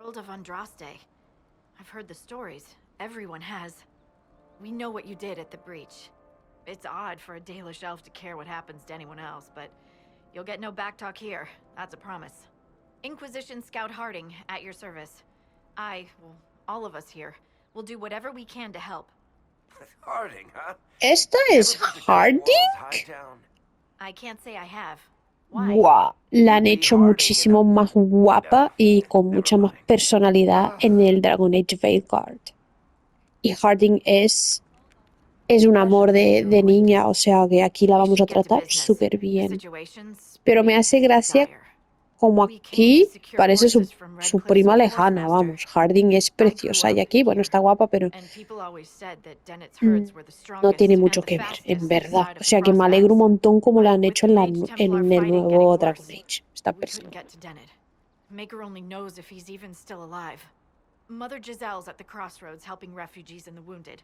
Herald of Andraste. I've heard the stories. Everyone has. We know what you did at the breach. It's odd for a Dalish elf to care what happens to anyone else, but you'll get no backtalk here. That's a promise. Inquisition Scout Harding, at your service. All of us here, will do whatever we can to help. Harding, huh? ¿Esta es Harding? I can't say I have. Buah, la han hecho muchísimo más guapa y con mucha más personalidad en el Dragon Age Vanguard. Y Harding es un amor de niña, o sea que aquí la vamos a tratar súper bien. Pero me hace gracia como aquí parece su prima lejana, vamos. Harding es preciosa y aquí, bueno, está guapa, pero no tiene mucho que ver, en verdad. O sea que me alegro un montón como la han hecho en el nuevo Dragon Age. Esta persona. Maker only knows if he's even still alive. Mother Giselle's at the crossroads helping refugees and the wounded.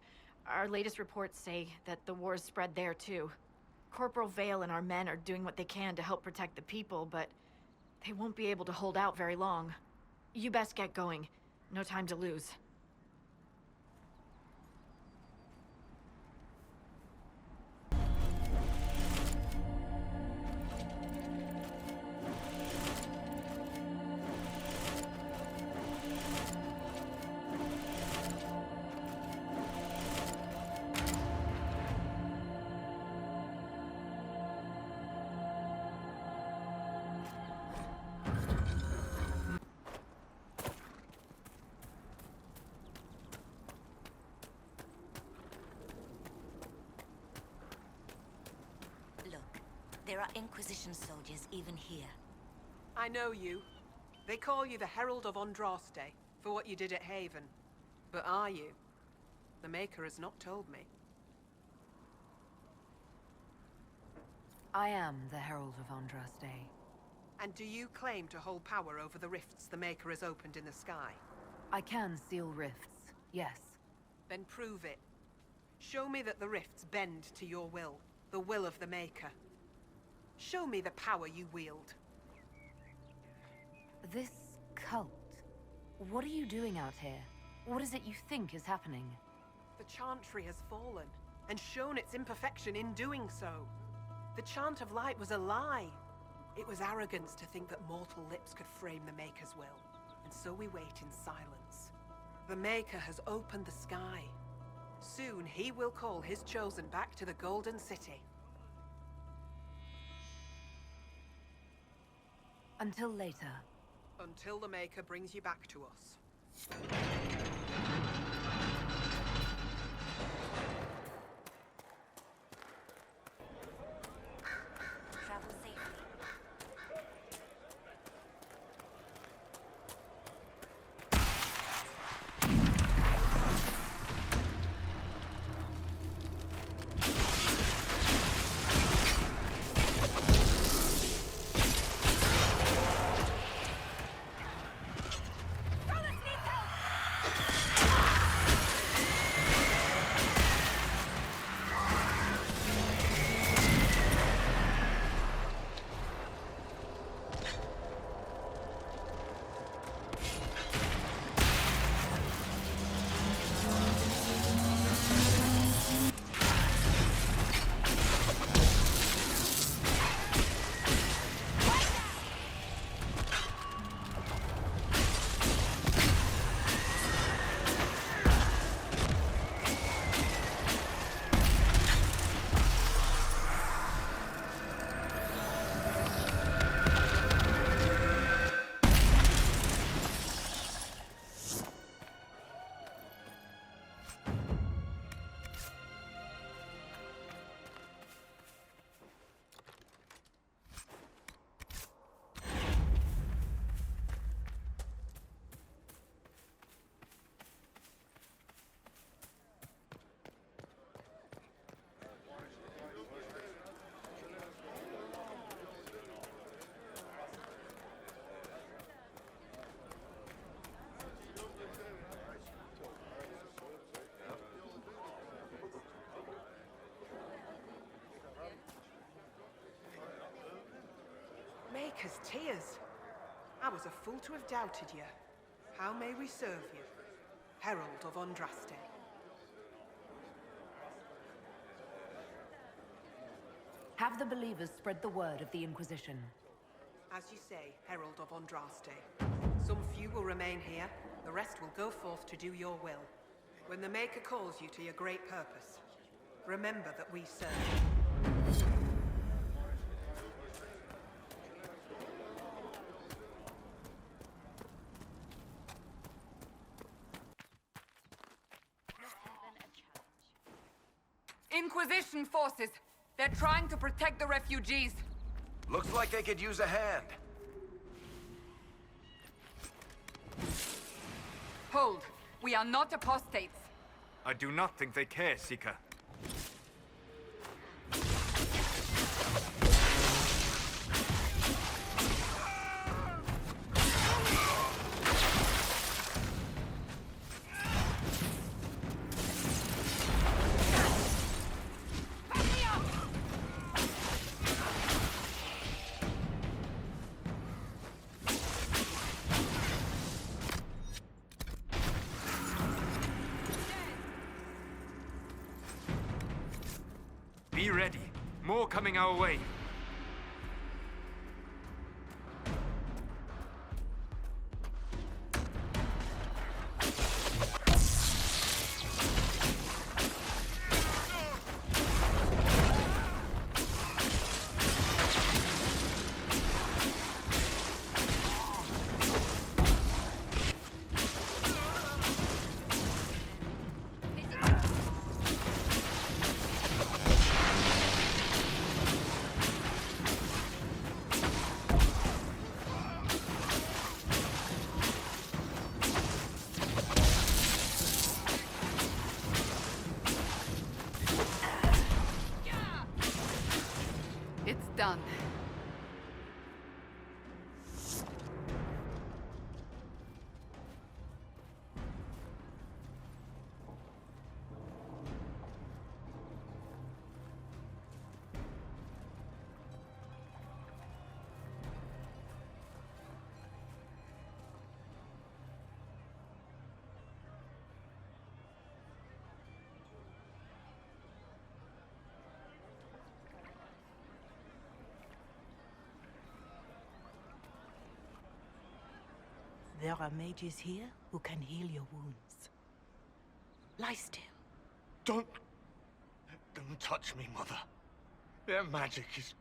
Our latest reports say that the war's spread there too. Corporal Vale and our men are doing what they can to help protect the people, but they won't be able to hold out very long. You best get going. No time to lose. There are Inquisition soldiers even here. I know you. They call you the Herald of Andraste for what you did at Haven. But are you? The Maker has not told me. I am the Herald of Andraste. And do you claim to hold power over the rifts the Maker has opened in the sky? I can seal rifts, yes. Then prove it. Show me that the rifts bend to your will, the will of the Maker. Show me the power you wield. This cult... What are you doing out here? What is it you think is happening? The Chantry has fallen, and shown its imperfection in doing so. The Chant of Light was a lie. It was arrogance to think that mortal lips could frame the Maker's will, and so we wait in silence. The Maker has opened the sky. Soon he will call his chosen back to the Golden City. Until later. Until the Maker brings you back to us. Travel safely. Maker's tears. I was a fool to have doubted you. How may we serve you? Herald of Andraste. Have the believers spread the word of the Inquisition. As you say, Herald of Andraste. Some few will remain here, the rest will go forth to do your will. When the Maker calls you to your great purpose, remember that we serve. Inquisition forces! They're trying to protect the refugees! Looks like they could use a hand. Hold! We are not apostates! I do not think they care, Seeker. Be ready. More coming our way. It's done. There are mages here who can heal your wounds. Lie still. Don't touch me, Mother. Their magic is...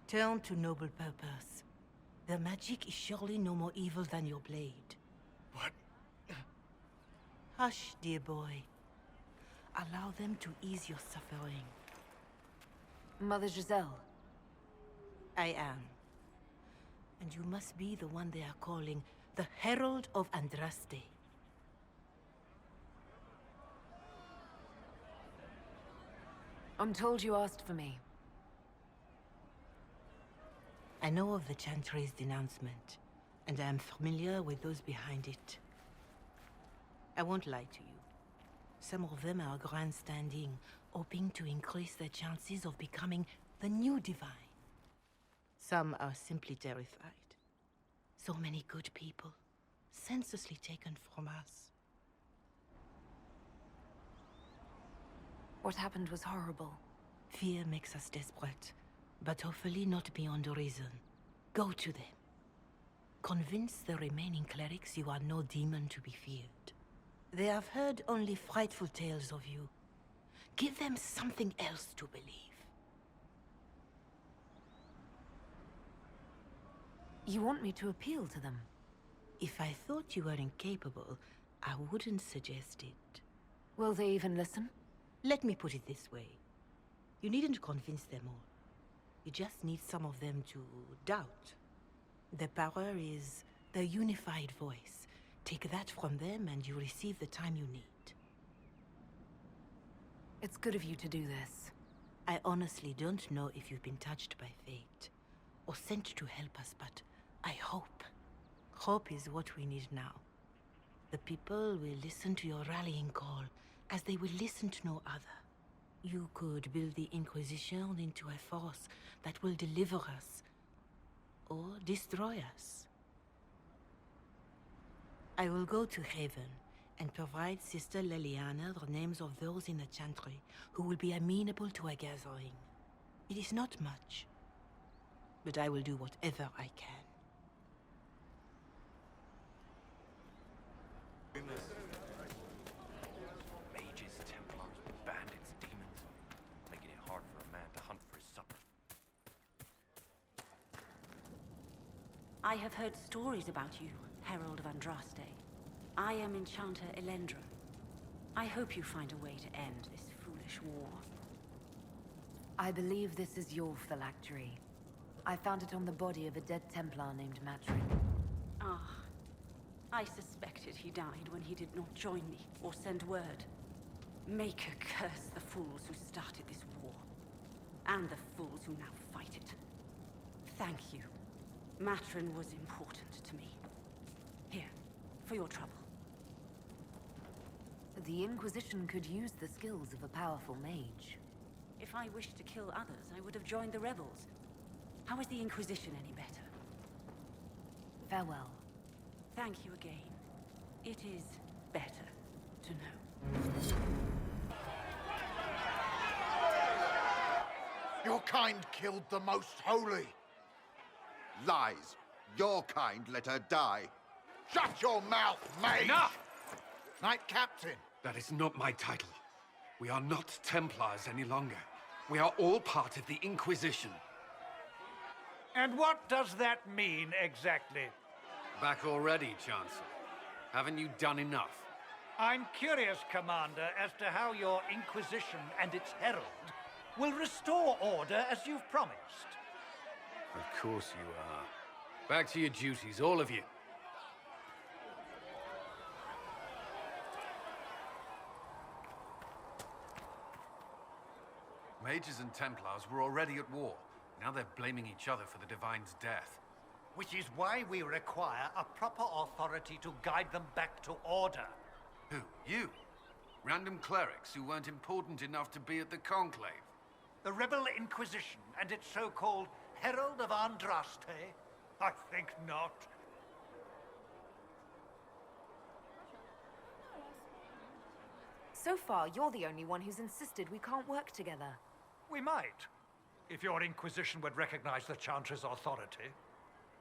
Turn to noble purpose. Their magic is surely no more evil than your blade. What? Hush, dear boy. Allow them to ease your suffering. Mother Giselle. I am. And you must be the one they are calling the Herald of Andraste. I'm told you asked for me. I know of the Chantry's denouncement, and I am familiar with those behind it. I won't lie to you. Some of them are grandstanding, hoping to increase their chances of becoming the new divine. Some are simply terrified. So many good people, senselessly taken from us. What happened was horrible. Fear makes us desperate, but hopefully not beyond reason. Go to them. Convince the remaining clerics you are no demon to be feared. They have heard only frightful tales of you. Give them something else to believe. You want me to appeal to them? If I thought you were incapable, I wouldn't suggest it. Will they even listen? Let me put it this way. You needn't convince them all. You just need some of them to doubt. Their power is their unified voice. Take that from them and you receive the time you need. It's good of you to do this. I honestly don't know if you've been touched by fate, or sent to help us, but I hope. Hope is what we need now. The people will listen to your rallying call, as they will listen to no other. You could build the Inquisition into a force that will deliver us, or destroy us. I will go to Haven and provide Sister Leliana the names of those in the Chantry who will be amenable to a gathering. It is not much, but I will do whatever I can. Mages, Templars, bandits, demons, making it hard for a man to hunt for his supper. I have heard stories about you, Herald of Andraste. I am Enchanter Elendra. I hope you find a way to end this foolish war. I believe this is your phylactery. I found it on the body of a dead Templar named Matrin. Ah, I suspected he died when he did not join me or send word. Maker curse the fools who started this war, and the fools who now fight it. Thank you. Matrin was important to me. Here, for your trouble. The Inquisition could use the skills of a powerful mage. If I wished to kill others, I would have joined the rebels. How is the Inquisition any better? Farewell. Thank you again. It is better to know. Your kind killed the most holy. Lies. Your kind let her die. Shut your mouth, mage! Enough! Knight Captain. That is not my title. We are not Templars any longer. We are all part of the Inquisition. And what does that mean exactly? Back already, Chancellor. Haven't you done enough? I'm curious, Commander, as to how your Inquisition and its Herald will restore order as you've promised. Of course you are. Back to your duties, all of you. Mages and Templars were already at war. Now they're blaming each other for the Divine's death. Which is why we require a proper authority to guide them back to order. Who? You? Random clerics who weren't important enough to be at the Conclave? The Rebel Inquisition and its so-called Herald of Andraste? I think not. So far, you're the only one who's insisted we can't work together. We might, if your Inquisition would recognize the Chantry's authority.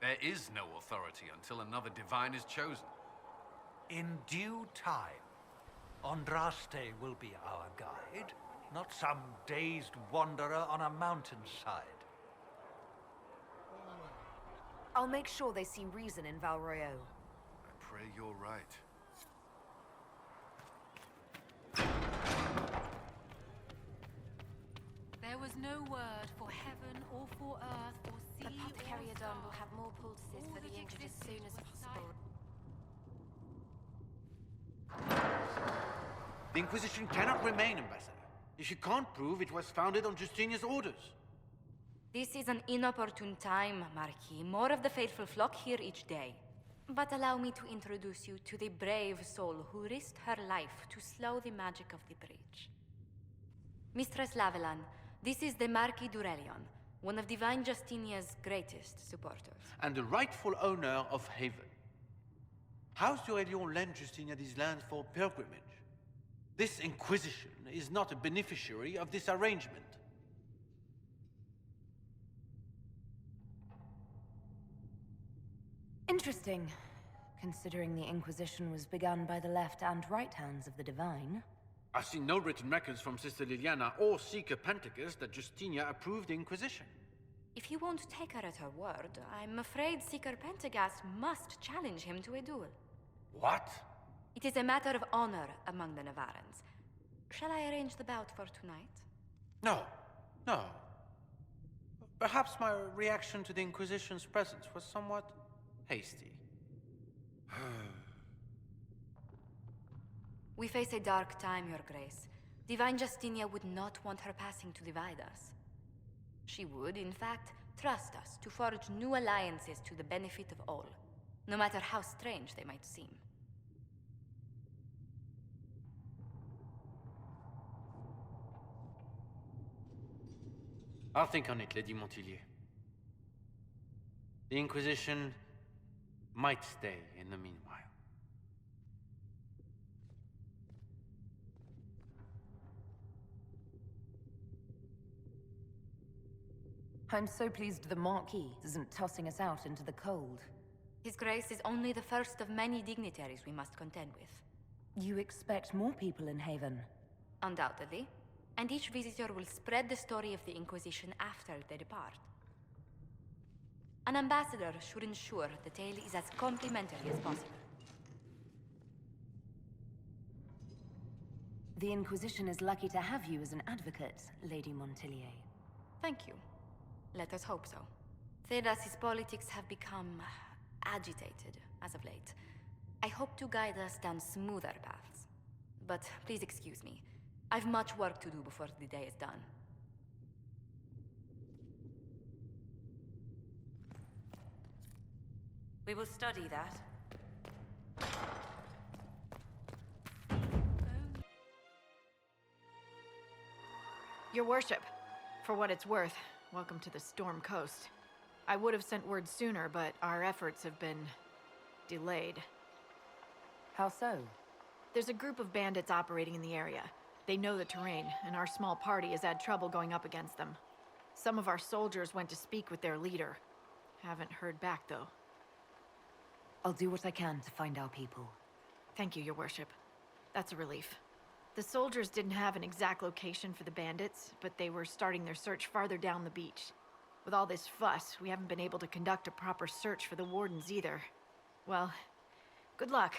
There is no authority until another Divine is chosen. In due time, Andraste will be our guide, not some dazed wanderer on a mountainside. I'll make sure they see reason in Valroyo. I pray you're right. There was no word for heaven or for earth or sea The Apothecary or Adon will star. have more poultices All for the that injured as existed soon as was possible. The Inquisition cannot remain, Ambassador, if you can't prove it was founded on Justinian's orders. This is an inopportune time, Marquis. More of the faithful flock here each day. But allow me to introduce you to the brave soul who risked her life to slow the magic of the breach. Mistress Lavelan, this is the Marquis d'Aurelion, one of Divine Justinia's greatest supporters. And the rightful owner of Haven. House d'Aurelion lent Justinia these lands for pilgrimage. This Inquisition is not a beneficiary of this arrangement. Interesting, considering the Inquisition was begun by the left and right hands of the Divine. I've seen no written records from Sister Liliana or Seeker Pentecost that Justinia approved the Inquisition. If you won't take her at her word, I'm afraid Seeker Pentagast must challenge him to a duel. What? It is a matter of honor among the Navarrans. Shall I arrange the bout for tonight? No. No. Perhaps my reaction to the Inquisition's presence was somewhat hasty. We face a dark time, Your Grace. Divine Justinia would not want her passing to divide us. She would, in fact, trust us to forge new alliances to the benefit of all, no matter how strange they might seem. I'll think on it, Lady Montillier. The Inquisition might stay in the meanwhile. I'm so pleased the Marquis isn't tossing us out into the cold. His Grace is only the first of many dignitaries we must contend with. You expect more people in Haven? Undoubtedly. And each visitor will spread the story of the Inquisition after they depart. An ambassador should ensure the tale is as complimentary as possible. The Inquisition is lucky to have you as an advocate, Lady Montelier. Thank you. Let us hope so. Thedas's politics have become agitated as of late. I hope to guide us down smoother paths. But please excuse me. I've much work to do before the day is done. We will study that. Your worship, for what it's worth, welcome to the Storm Coast. I would have sent word sooner, but our efforts have been delayed. How so? There's a group of bandits operating in the area. They know the terrain, and our small party has had trouble going up against them. Some of our soldiers went to speak with their leader. Haven't heard back, though. I'll do what I can to find our people. Thank you, Your Worship. That's a relief. The soldiers didn't have an exact location for the bandits, but they were starting their search farther down the beach. With all this fuss, we haven't been able to conduct a proper search for the wardens either. Well, good luck,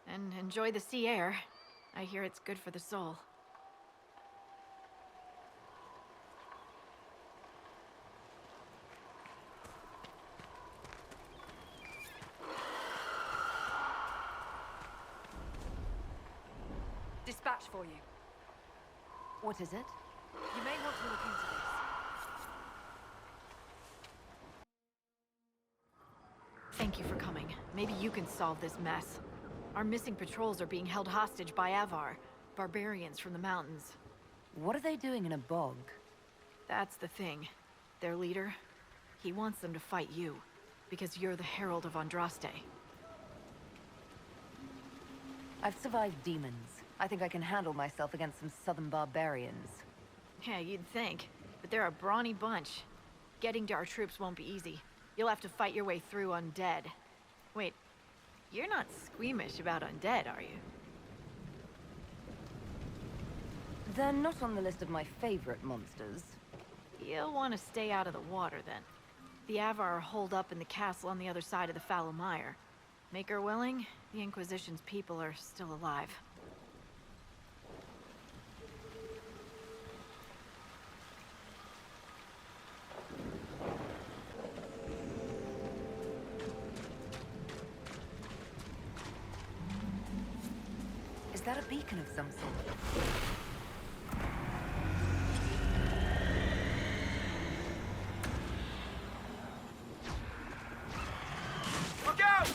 and enjoy the sea air. I hear it's good for the soul. Dispatch for you. What is it? You may want to look into this. Thank you for coming. Maybe you can solve this mess. Our missing patrols are being held hostage by Avar, barbarians from the mountains. What are they doing in a bog? That's the thing. Their leader, he wants them to fight you, because you're the Herald of Andraste. I've survived demons. I think I can handle myself against some southern barbarians. Yeah, you'd think. But they're a brawny bunch. Getting to our troops won't be easy. You'll have to fight your way through undead. Wait, you're not squeamish about undead, are you? They're not on the list of my favorite monsters. You'll want to stay out of the water, then. The Avar are holed up in the castle on the other side of the fallow mire. Make her willing, the Inquisition's people are still alive. Is that a beacon of some sort? Look out!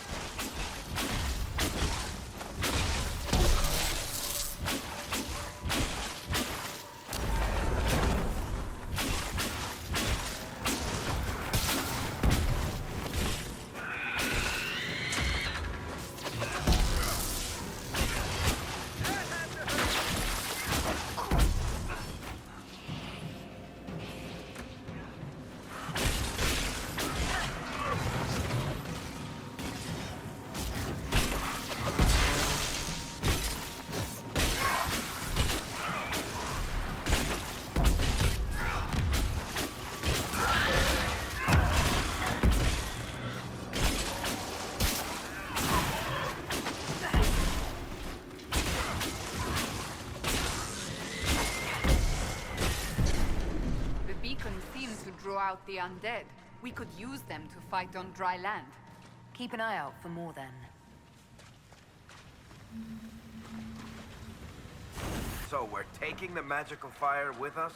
Draw out the undead. We could use them to fight on dry land. Keep an eye out for more then. So we're taking the magical fire with us?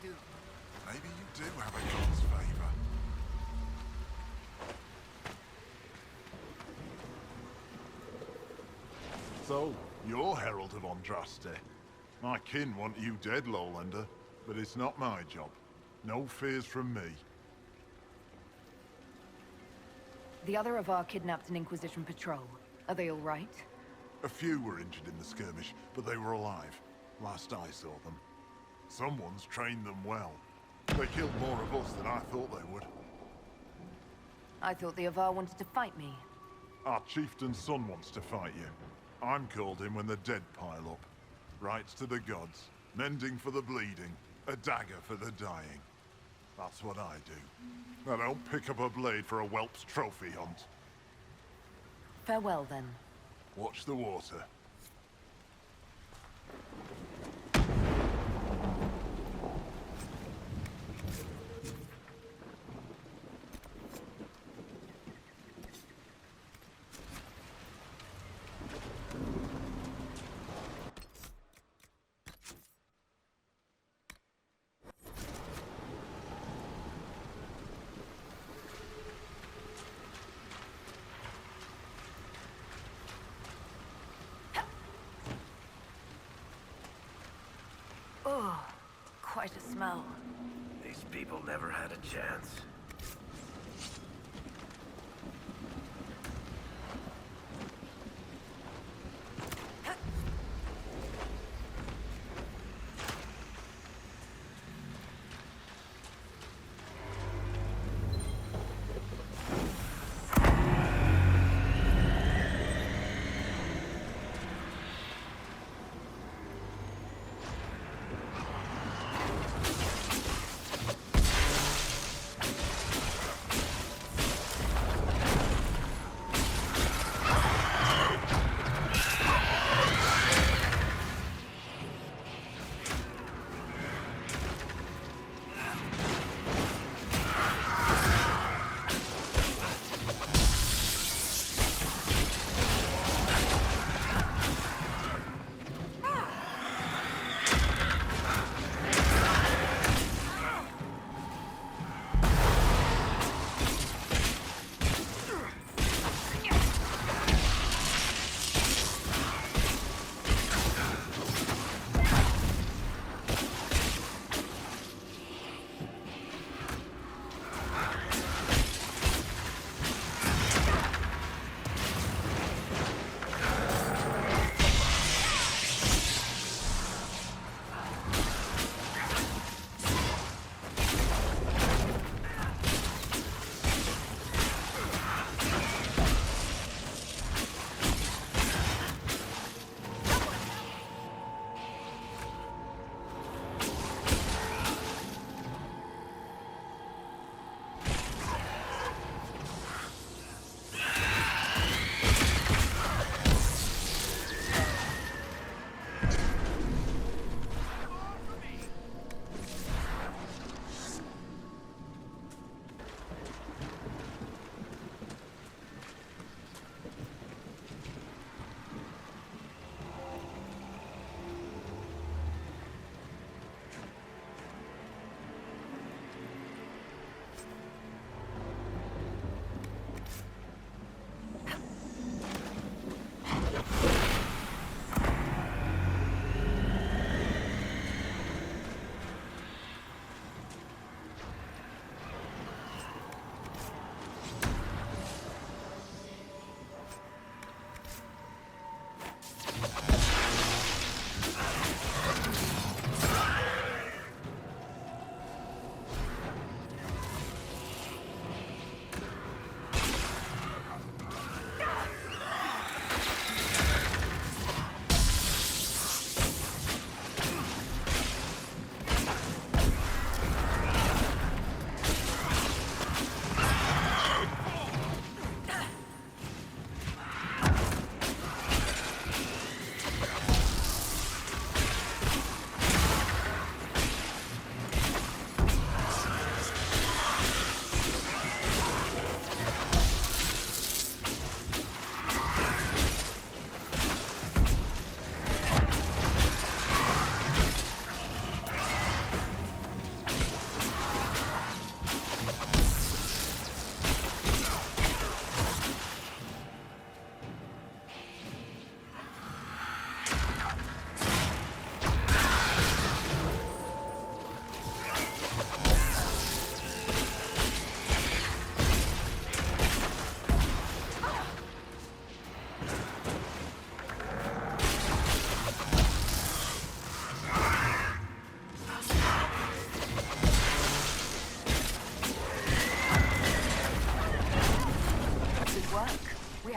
do. Maybe you do have a god's favor. So, you're Herald of Andraste. My kin want you dead, Lowlander, but it's not my job. No fears from me. The other of our kidnapped an Inquisition patrol. Are they all right? A few were injured in the skirmish, but they were alive. Last I saw them. Someone's trained them well. They killed more of us than I thought they would. I thought the Avar wanted to fight me. Our chieftain's son wants to fight you. I'm called in when the dead pile up. Rights to the gods, mending for the bleeding, a dagger for the dying. That's what I do. I don't pick up a blade for a whelp's trophy hunt. Farewell, then. Watch the water. Oh, quite a smell. These people never had a chance.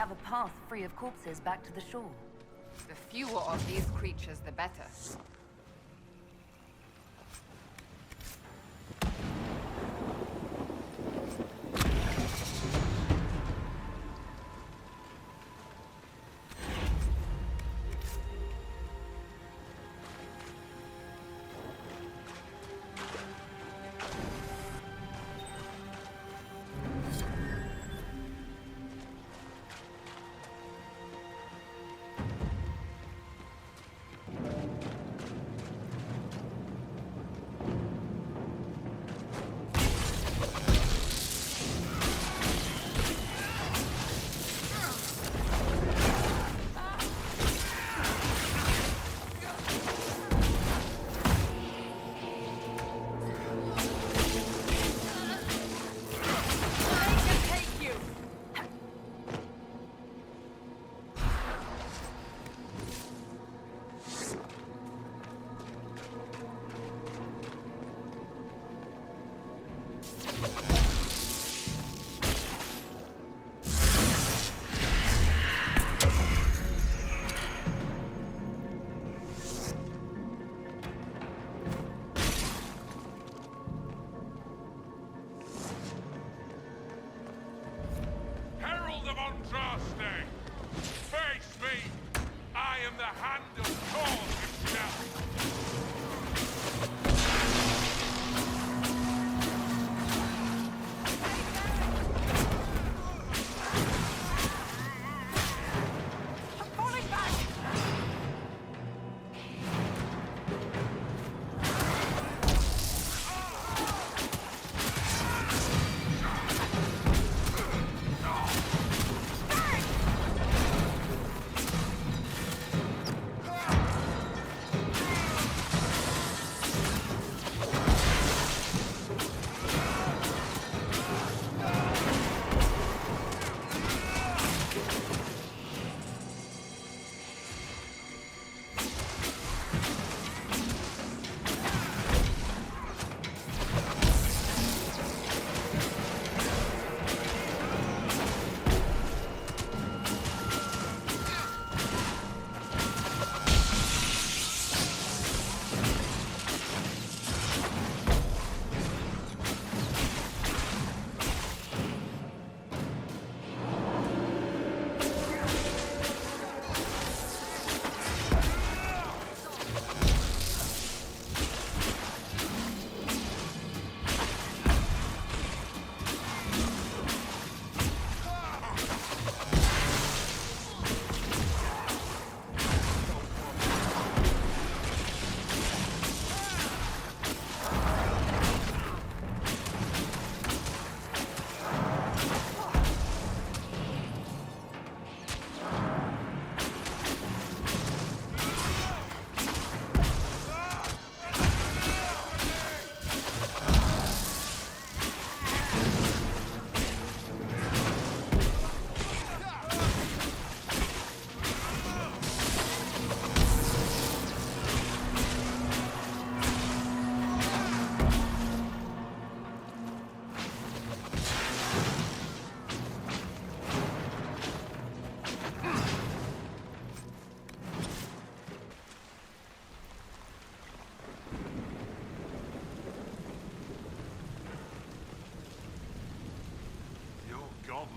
have a path free of corpses back to the shore. The fewer of these creatures, the better.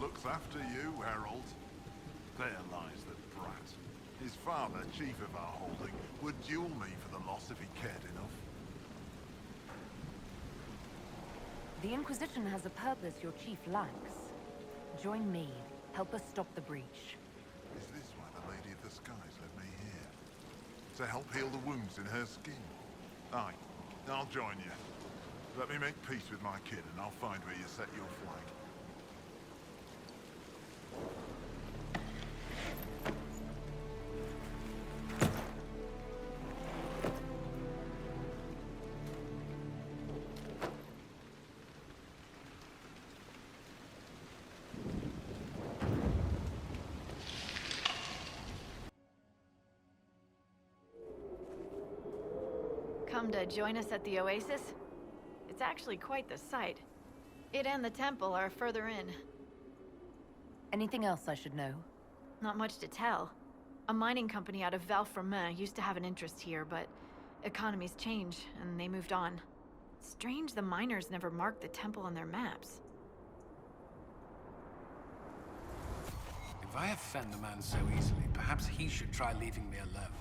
looks after you, Herald. There lies the brat. His father, chief of our holding, would duel me for the loss if he cared enough. The Inquisition has a purpose your chief lacks. Join me. Help us stop the breach. Is this why the Lady of the Skies led me here? To help heal the wounds in her skin? Aye, I'll join you. Let me make peace with my kid and I'll find where you set your flag. Come to join us at the oasis? It's actually quite the sight. It and the temple are further in. Anything else I should know? Not much to tell. A mining company out of Val-Fermin used to have an interest here, but economies change, and they moved on. Strange the miners never marked the temple on their maps. If I offend a man so easily, perhaps he should try leaving me alone.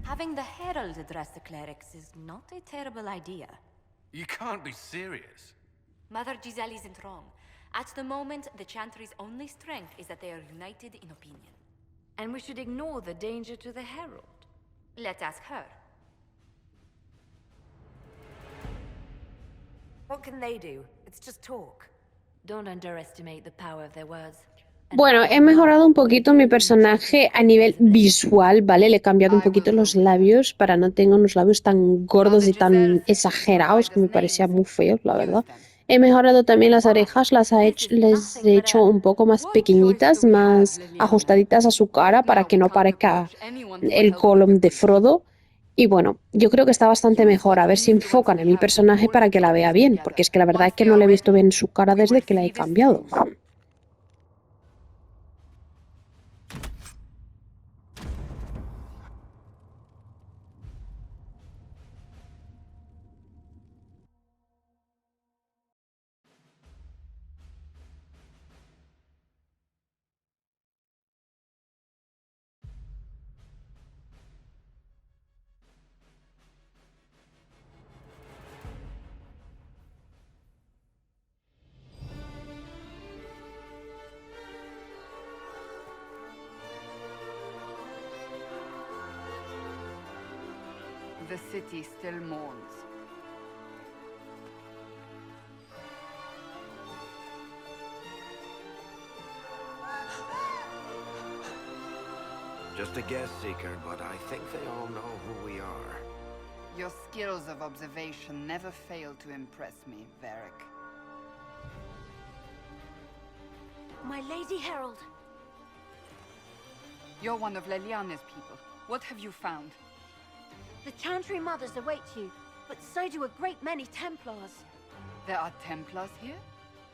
Having the Herald address the clerics is not a terrible idea. You can't be serious. Mother Giselle isn't wrong. At the moment, the Chantry's only strength is that they are united in opinion. And we should ignore the danger to the Herald. Let's ask her. What can they do? It's just talk. Don't underestimate the power of their words. Bueno, he mejorado un poquito mi personaje a nivel visual, ¿vale? Le he cambiado un poquito los labios para no tener unos labios tan gordos y tan exagerados que me parecían muy feos, la verdad. He mejorado también las orejas, les he hecho un poco más pequeñitas, más ajustaditas a su cara para que no parezca el Gollum de Frodo. Y bueno, yo creo que está bastante mejor. A ver si enfocan en mi personaje para que la vea bien, porque es que la verdad es que no le he visto bien su cara desde que la he cambiado. The city still mourns. Just a guest seeker, but I think they all know who we are. Your skills of observation never fail to impress me, Varric. My Lady Herald. You're one of Leliana's people. What have you found? The Chantry Mothers await you, but so do a great many Templars. There are Templars here?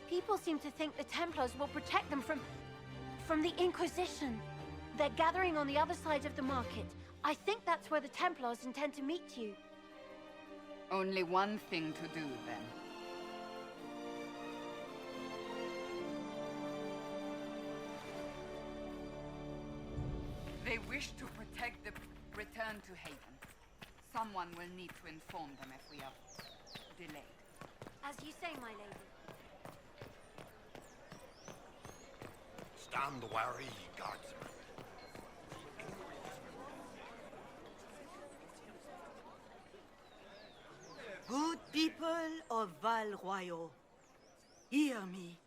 People seem to think the Templars will protect them from the Inquisition. They're gathering on the other side of the market. I think that's where the Templars intend to meet you. Only one thing to do, then. They wish to protect the return to Haven. Someone will need to inform them if we are delayed. As you say, my lady. Stand wary, guardsmen. Good people of Val Royal, hear me.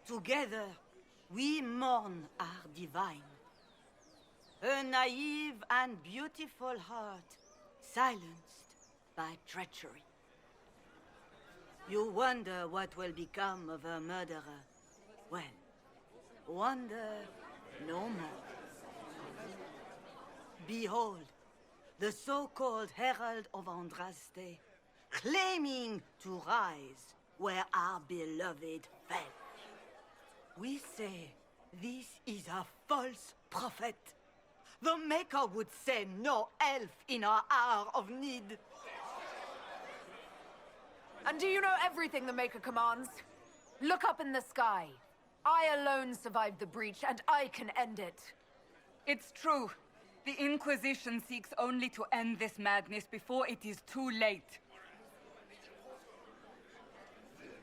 Together, we mourn our divine. A naive and beautiful heart, silenced by treachery. You wonder what will become of a murderer. Well, wonder no more. Behold, the so-called Herald of Andraste, claiming to rise where our beloved fell. We say this is a false prophet. The Maker would send no elf in our hour of need. And do you know everything the Maker commands? Look up in the sky. I alone survived the breach, and I can end it. It's true. The Inquisition seeks only to end this madness before it is too late.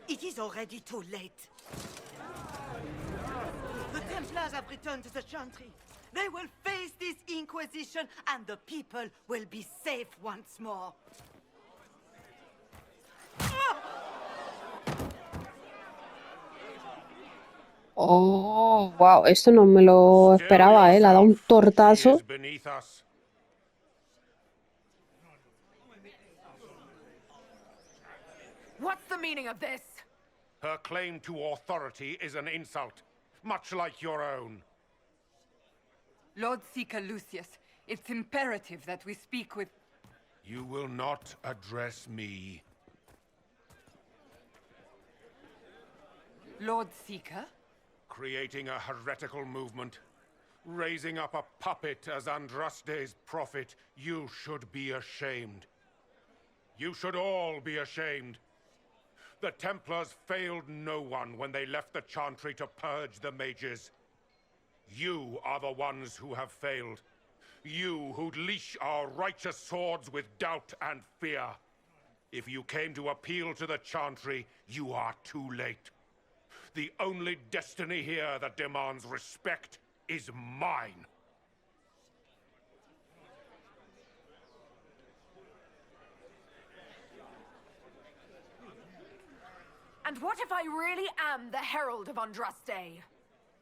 It is already too late. The Templars have returned to the Chantry. They will face this Inquisition, and the people will be safe once more. Oh, wow, esto no me lo esperaba, ¿eh? Le ha dado un tortazo. What's the meaning of this? Her claim to authority is an insult, much like your own. Lord Seeker Lucius, It's imperative that we speak with... You will not address me. Lord Seeker? Creating a heretical movement. Raising up a puppet as Andraste's prophet. You should be ashamed. You should all be ashamed. The Templars failed no one when they left the Chantry to purge the mages. You are the ones who have failed. You who'd leash our righteous swords with doubt and fear. If you came to appeal to the Chantry, you are too late. The only destiny here that demands respect is mine. And what if I really am the Herald of Andraste?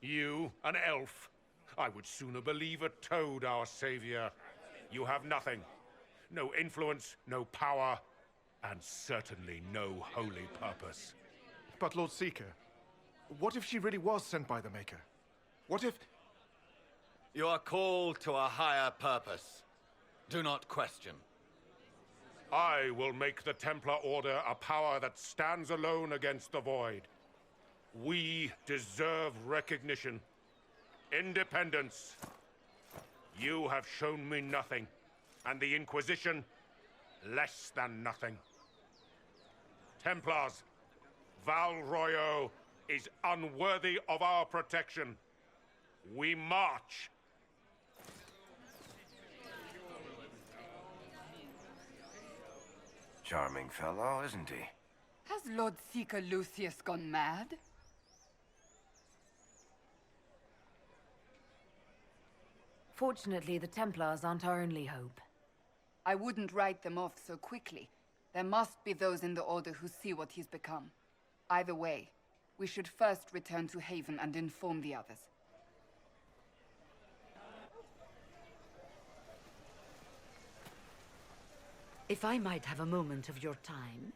You, an elf? I would sooner believe a toad our savior. You have nothing. No influence, no power, and certainly no holy purpose. But Lord Seeker, what if she really was sent by the Maker? What if... You are called to a higher purpose. Do not question. I will make the Templar Order a power that stands alone against the Void. We deserve recognition. Independence. You have shown me nothing, and the Inquisition, less than nothing. Templars, Val Royo is unworthy of our protection. We march. Charming fellow, isn't he? Has Lord Seeker Lucius gone mad? Fortunately, the Templars aren't our only hope. I wouldn't write them off so quickly. There must be those in the Order who see what he's become. Either way, we should first return to Haven and inform the others. If I might have a moment of your time.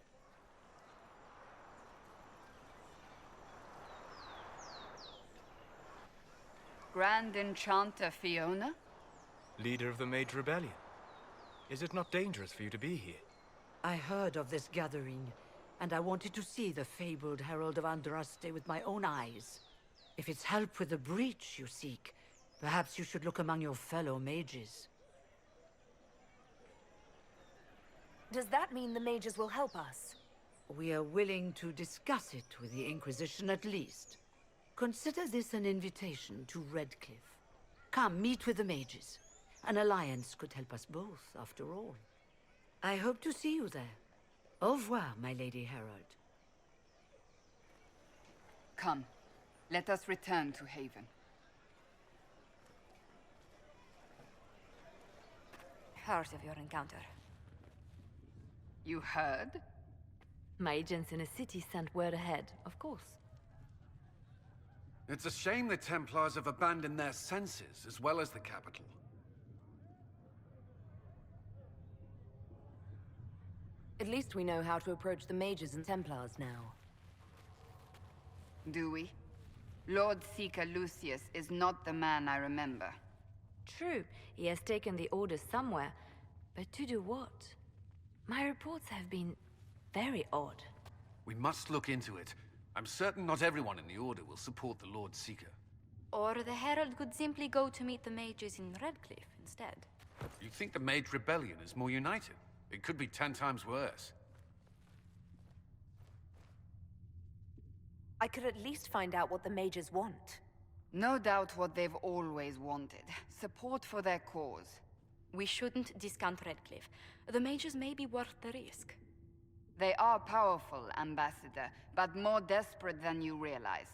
Grand Enchanter Fiona? Leader of the Mage Rebellion. Is it not dangerous for you to be here? I heard of this gathering, and I wanted to see the fabled Herald of Andraste with my own eyes. If it's help with the breach you seek, perhaps you should look among your fellow mages. Does that mean the mages will help us? We are willing to discuss it with the Inquisition at least. Consider this an invitation to Redcliffe. Come, meet with the mages. An alliance could help us both, after all. I hope to see you there. Au revoir, my Lady Herald. Come, let us return to Haven. Heard of your encounter. You heard? My agents in a city sent word ahead, of course. It's a shame the Templars have abandoned their senses, as well as the capital. At least we know how to approach the mages and Templars now. Do we? Lord Seeker Lucius is not the man I remember. True, he has taken the Order somewhere, but to do what? My reports have been very odd. We must look into it. I'm certain not everyone in the Order will support the Lord Seeker. Or the Herald could simply go to meet the mages in Redcliffe instead. You think the Mage Rebellion is more united? It could be 10 times worse. I could at least find out what the mages want. No doubt what they've always wanted. Support for their cause. We shouldn't discount Redcliffe. The mages may be worth the risk. They are powerful, Ambassador, but more desperate than you realize.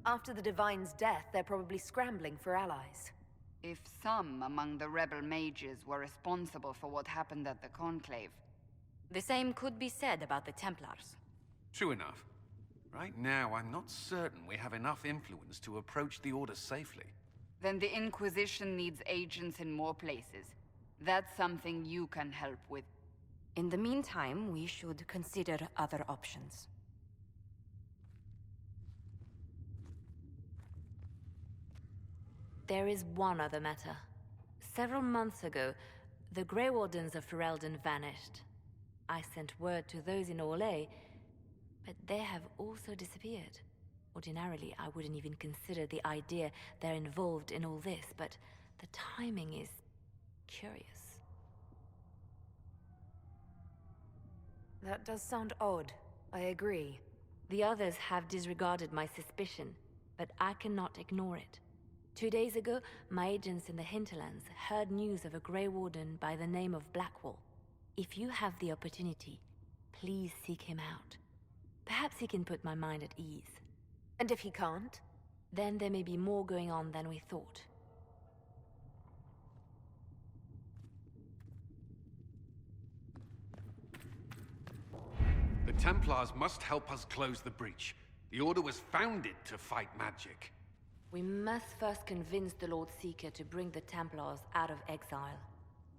After the Divine's death, they're probably scrambling for allies. If some among the rebel mages were responsible for what happened at the Conclave. The same could be said about the Templars. True enough. Right now, I'm not certain we have enough influence to approach the Order safely. Then the Inquisition needs agents in more places. That's something you can help with. In the meantime, we should consider other options. There is one other matter. Several months ago, the Grey Wardens of Heraldo vanished. I sent word to those in Orlais, but they have also disappeared. Ordinarily, I wouldn't even consider the idea they're involved in all this, but the timing is curious. That does sound odd. I agree. The others have disregarded my suspicion, but I cannot ignore it. 2 days ago, my agents in the hinterlands heard news of a Grey Warden by the name of Blackwall. If you have the opportunity, please seek him out. Perhaps he can put my mind at ease. And if he can't? Then there may be more going on than we thought. The Templars must help us close the breach. The Order was founded to fight magic. We must first convince the Lord Seeker to bring the Templars out of exile.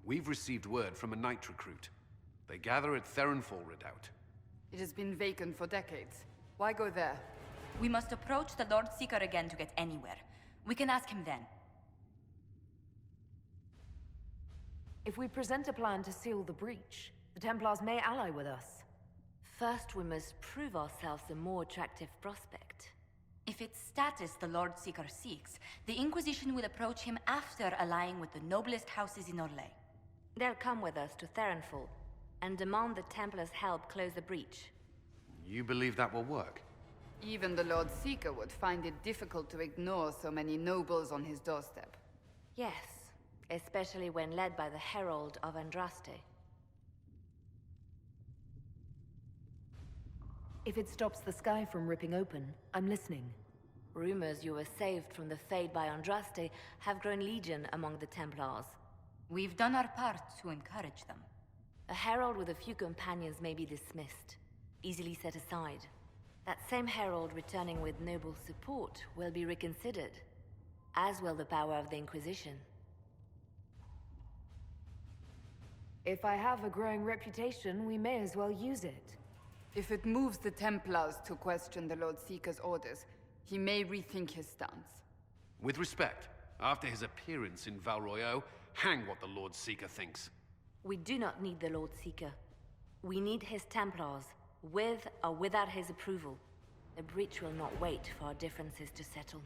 We've received word from a knight recruit. They gather at Theronfall Redoubt. It has been vacant for decades. Why go there? We must approach the Lord Seeker again to get anywhere. We can ask him then. If we present a plan to seal the breach, the Templars may ally with us. First, we must prove ourselves a more attractive prospect. If it's status the Lord Seeker seeks, the Inquisition will approach him after allying with the noblest houses in Orlais. They'll come with us to Theronfall and demand the Templars' help close the breach. You believe that will work? Even the Lord Seeker would find it difficult to ignore so many nobles on his doorstep. Yes, especially when led by the Herald of Andraste. If it stops the sky from ripping open, I'm listening. Rumors you were saved from the fate by Andraste have grown legion among the Templars. We've done our part to encourage them. A herald with a few companions may be dismissed, easily set aside. That same herald returning with noble support will be reconsidered, as will the power of the Inquisition. If I have a growing reputation, we may as well use it. If it moves the Templars to question the Lord Seeker's orders, he may rethink his stance. With respect, after his appearance in Val Royeaux, hang what the Lord Seeker thinks. We do not need the Lord Seeker. We need his Templars, with or without his approval. The breach will not wait for our differences to settle.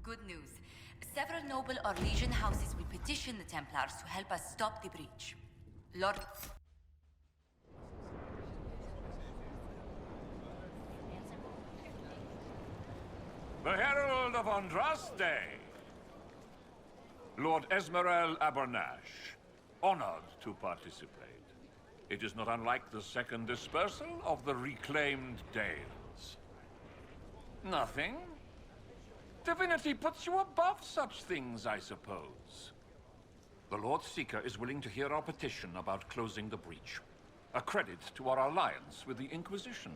Good news. Several noble or legion houses will petition the Templars to help us stop the breach. Lord... The Herald of Andraste. Lord Esmerel Abernash, honored to participate. It is not unlike the second dispersal of the reclaimed Dales. Nothing? Divinity puts you above such things, I suppose. The Lord Seeker is willing to hear our petition about closing the breach. A credit to our alliance with the Inquisition.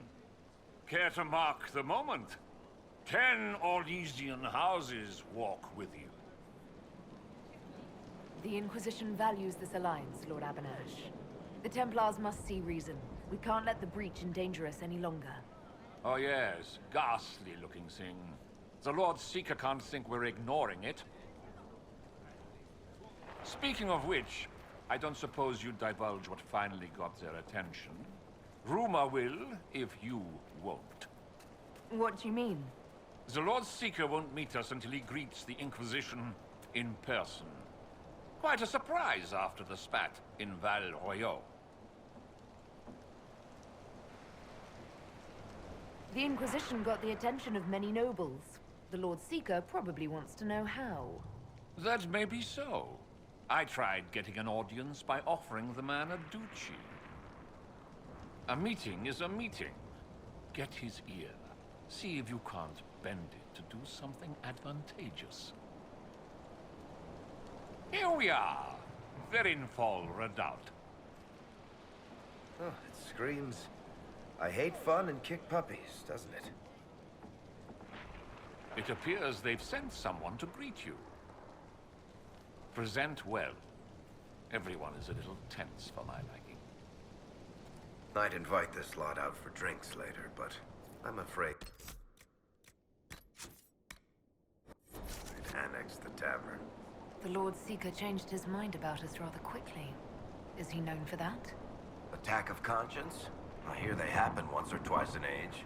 Care to mark the moment? 10 Orlesian houses walk with you. The Inquisition values this alliance, Lord Abernash. The Templars must see reason. We can't let the breach endanger us any longer. Oh yes, ghastly-looking thing. The Lord Seeker can't think we're ignoring it. Speaking of which, I don't suppose you'd divulge what finally got their attention. Rumor will, if you won't. What do you mean? The Lord Seeker won't meet us until he greets the Inquisition in person. Quite a surprise after the spat in Val Royeaux. The Inquisition got the attention of many nobles. The Lord Seeker probably wants to know how. That may be so. I tried getting an audience by offering the man a duchy. A meeting is a meeting. Get his ear. See if you can't bend it to do something advantageous. Here we are, Theronfall Redoubt. Oh, it screams, I hate fun and kick puppies, doesn't it? It appears they've sent someone to greet you. Present well. Everyone is a little tense for my liking. I'd invite this lot out for drinks later, but I'm afraid... against the tavern. The Lord Seeker changed his mind about us rather quickly. Is he known for that? Attack of conscience? I hear they happen once or twice an age.